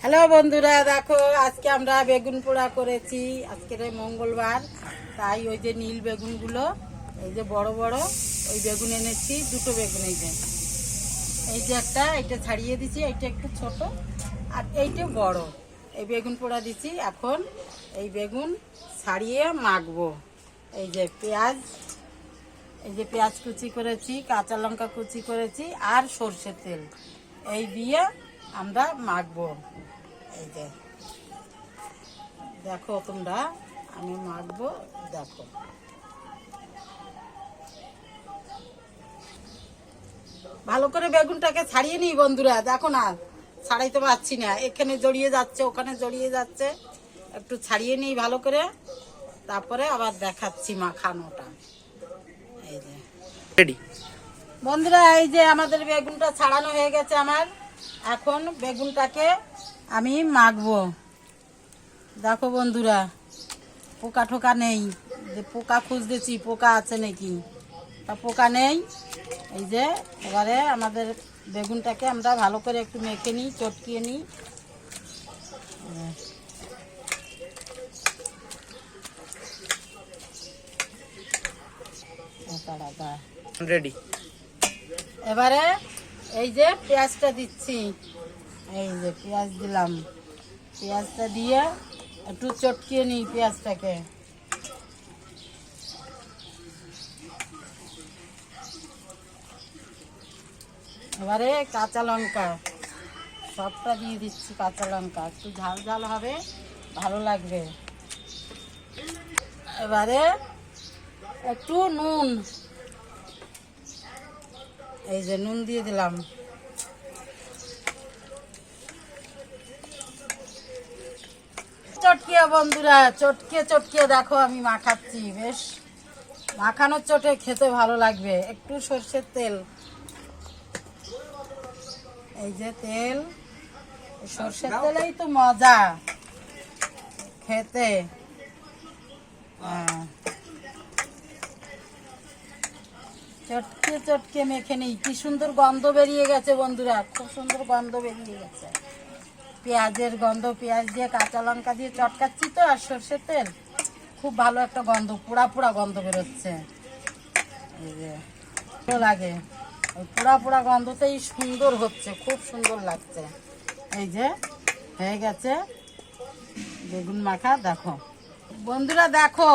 Hello বন্ধুরা, দেখো আজকে আমরা বেগুন পোড়া করেছি। আজকের মঙ্গলবার, তাই ওই যে নীল বেগুনগুলো, এই যে বড় বড় ওই বেগুন এনেছি, দুটো বেগুন। এই যে একটা, এইটা ছাড়িয়ে দিছি, এইটা একটু ছোট আর এইটা বড়। এই বেগুন পোড়া দিছি। এখন এই বেগুন ছাড়িয়ে মাখবো। এই যে পেঁয়াজ, এই যে পেঁয়াজ কুচি করেছি, কাঁচা লঙ্কা কুচি করেছি আর সরষের তেল, এই দিয়ে আমরা মাখবো। এই যে দেখো তোমরা, আমি মাখবো, দেখো। ভালো করে বেগুনটাকে ছাড়িয়ে নিই বন্ধুরা, দেখো না ছাড়াইতে পারছি না, এখানে জড়িয়ে যাচ্ছে, ওখানে জড়িয়ে যাচ্ছে। একটু ছাড়িয়ে নিই ভালো করে, তারপরে আবার দেখাচ্ছি মাখানোটা। এই যে রেডি বন্ধুরা, এই যে আমাদের বেগুনটা ছাড়ানো হয়ে গেছে আমার। এখন বেগুনটাকে আমি মাখবো। দেখো বন্ধুরা, পোকা ঠোকা নেই, যে পোকা খুঁজতেছি পোকা আছে নাকি, তা পোকা নেই। এই যে এবারে আমাদের বেগুনটাকে আমরা ভালো করে একটু মেখে নিই, চটকিয়ে নিই। রেডি। এবারে এই যে পেঁয়াজটা দিচ্ছি, এই যে পেঁয়াজ দিলাম। পেঁয়াজটা দিয়ে একটু চটকিয়ে নিই পেঁয়াজটাকে। এবারে কাঁচা লঙ্কা সবটা দিয়ে দিচ্ছি, কাঁচা লঙ্কা একটু ঝাল ঝাল হবে, ভালো লাগবে। এবারে একটু নুন, এই যে নুন দিয়ে দিলাম। চটকিয়ে বন্ধুরা, চটকিয়ে চটকিয়ে দেখো আমি মাখাচ্ছি, বেশ মাখানোর চটে খেতে ভালো লাগবে। একটু সরষের তেল, এই যে তেল, সরষের তেলেই তো মজা খেতে। চটকে চটকে মেখে নিই। কি সুন্দর গন্ধ বেরিয়ে গেছে বন্ধুরা, খুব সুন্দর গন্ধ বেরিয়ে গেছে, পেঁয়াজের গন্ধ। পেঁয়াজ দিয়ে কাঁচা লঙ্কা দিয়ে চটকাচ্ছি তো, আর সরষের তেল, খুব ভালো একটা গন্ধ, পোড়া পোড়া গন্ধ বেরোচ্ছে। এই যে ভালো লাগে, ওই পোড়া পোড়া গন্ধতেই সুন্দর হচ্ছে, খুব সুন্দর লাগছে। এই যে হয়ে গেছে বেগুন মাখা। দেখো বন্ধুরা, দেখো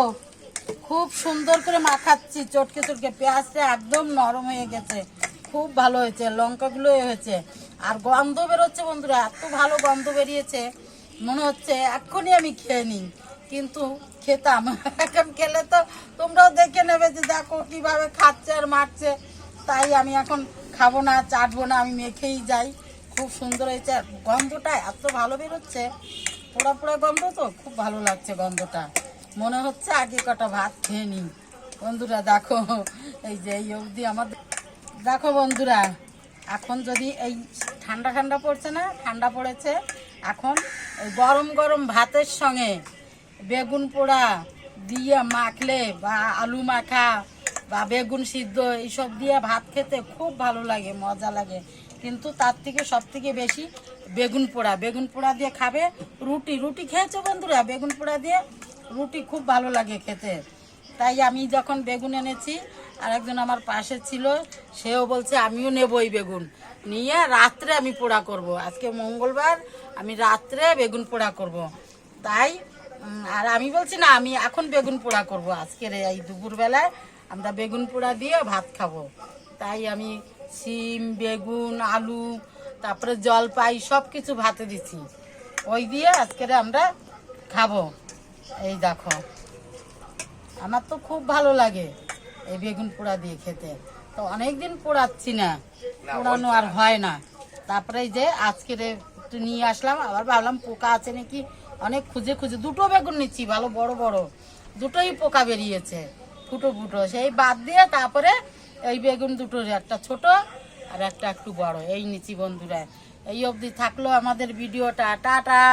খুব সুন্দর করে মাখাচ্ছি, চটকে চটকে। পেঁয়াজটা একদম নরম হয়ে গেছে, খুব ভালো হয়েছে, লঙ্কাগুলো হয়েছে, আর গন্ধ বেরোচ্ছে বন্ধুরা, এত ভালো গন্ধ বেরিয়েছে, মনে হচ্ছে এক্ষুনি আমি খেয়ে নিই, কিন্তু খেতাম। এখন খেলে তো তোমরাও দেখে নেবে যে দেখো কিভাবে খাচ্ছে আর মারছে, তাই আমি এখন খাবো না, চাটবো না, আমি মেখেই যাই। খুব সুন্দর হয়েছে, গন্ধটা এত ভালো বেরোচ্ছে, পোড়া পোড়া গন্ধ তো, খুব ভালো লাগছে গন্ধটা, মনে হচ্ছে আগে কটা ভাত খেয়ে নিই বন্ধুরা। দেখো এই যে এই অবধি আমাদের। দেখো বন্ধুরা, এখন যদি এই ঠান্ডা ঠান্ডা পড়ছে না, ঠান্ডা পড়েছে, এখন এই গরম গরম ভাতের সঙ্গে বেগুন পোড়া দিয়ে মাখলে, বা আলু মাখা বা বেগুন সিদ্ধ, এইসব দিয়ে ভাত খেতে খুব ভালো লাগে, মজা লাগে। কিন্তু তার থেকে সব থেকে বেশি বেগুন পোড়া, বেগুন পোড়া দিয়ে খাবে। রুটি, রুটি খেয়েছো বন্ধুরা? বেগুন পোড়া দিয়ে রুটি খুব ভালো লাগে খেতে। তাই আমি যখন বেগুন এনেছি, আর একজন আমার পাশে ছিল, সেও বলছে আমিও নেবো এই বেগুন, নিয়ে রাত্রে আমি পোড়া করব। আজকে মঙ্গলবার, আমি রাত্রে বেগুন পোড়া করব। তাই আর আমি বলছি না, আমি এখন বেগুন পোড়া করব। আজকের এই দুপুরবেলায় আমরা বেগুন পোড়া দিয়ে ভাত খাবো। তাই আমি শিম, বেগুন, আলু, তারপরে জলপাই সব কিছু ভাতে দিচ্ছি, ওই দিয়ে আজকের আমরা খাবো। এই দেখো, আমার তো খুব ভালো লাগে এই বেগুন পোড়া দিয়ে খেতে। তো অনেকদিন পোড়াচ্ছি না, পোড়ানো আর হয় না। তারপরে এই যে আজকের একটু নিয়ে আসলাম, আবার ভাবলাম পোকা আছে নাকি, অনেক খুঁজে খুঁজে দুটো বেগুন নিচ্ছি, ভালো বড় বড়, দুটোই পোকা বেরিয়েছে, ফুটো ফুটো, সেই বাদ দিয়ে তারপরে এই বেগুন দুটোর, একটা ছোট আর একটা একটু বড়, এই নিচ্ছি বন্ধুরা। এই অবধি থাকলো আমাদের ভিডিওটা, টাটা।